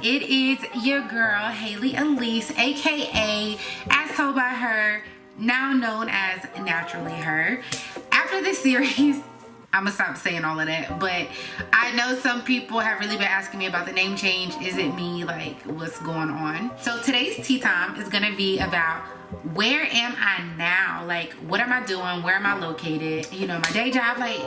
It is your girl, Haley Elise, aka As Told by Her, now known as Naturally Her. After this series, I'm gonna stop saying all of that, but I know some people have really been asking me about the name change. Is it me? Like, what's going on? So today's tea time is gonna be about where am I now? Like, what am I doing? Where am I located? You know, my day job, like,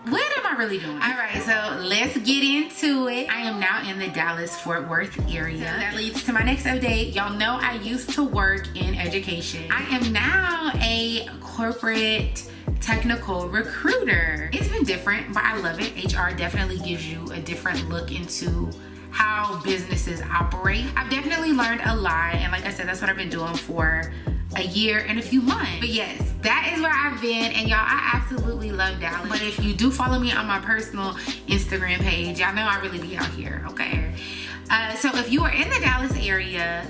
what am I really doing? All right, so let's get into it. I am now in the Dallas-Fort Worth area. So that leads to my next update. Y'all know I used to work in education. I am now a corporate technical recruiter. It's been different, but I love it. HR definitely gives you a different look into how businesses operate. I've definitely learned a lot, and like I said, that's what I've been doing for a year and a few months. But yes, that is where I've been, and y'all, I absolutely love Dallas. But if you do follow me on my personal Instagram page, y'all know I really be out here, okay? So if you are in the Dallas area,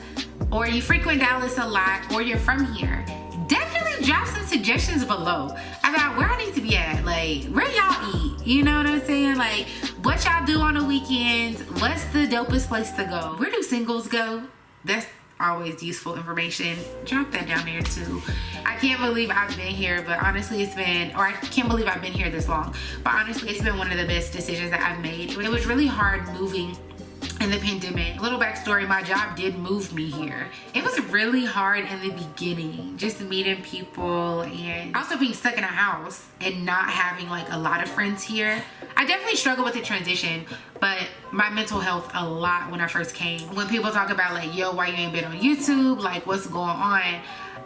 or you frequent Dallas a lot, or you're from here, definitely drop some suggestions below about where I need to be at. Like, where y'all eat, you know what I'm saying? Like, what y'all do on the weekends, what's the dopest place to go? Where do singles go? That's always useful information. Drop that down there too. I can't believe I've been here, but honestly it's been, or I can't believe I've been here this long, but honestly it's been one of the best decisions that I've made. It was really hard moving in the pandemic. Little backstory, my job did move me here. It was really hard in the beginning, just meeting people and also being stuck in a house and not having like a lot of friends here. I definitely struggled with the transition, but my mental health a lot when I first came. When people talk about like, yo, why you ain't been on YouTube? Like, what's going on?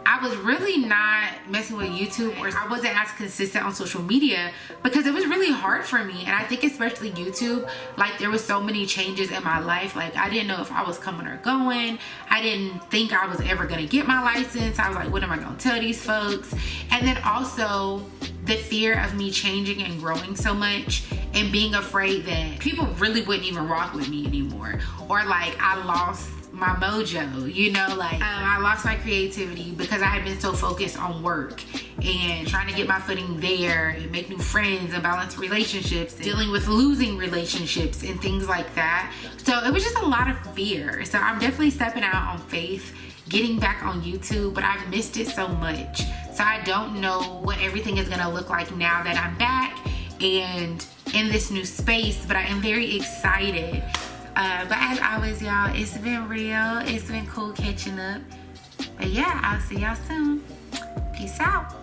I was really not messing with YouTube, or I wasn't as consistent on social media because it was really hard for me. And I think especially YouTube, like there was so many changes in my life. Like I didn't know if I was coming or going. I didn't think I was ever gonna get my license. I was like, what am I gonna tell these folks? And then also the fear of me changing and growing so much and being afraid that people really wouldn't even rock with me anymore. Or like I lost my mojo, you know, like I lost my creativity because I had been so focused on work and trying to get my footing there and make new friends and balance relationships, dealing with losing relationships and things like that. So it was just a lot of fear. So I'm definitely stepping out on faith, getting back on YouTube, but I've missed it so much. So I don't know what everything is gonna look like now that I'm back and in this new space, but I am very excited. But as always, y'all, it's been real. It's been cool catching up. But yeah, I'll see y'all soon. Peace out.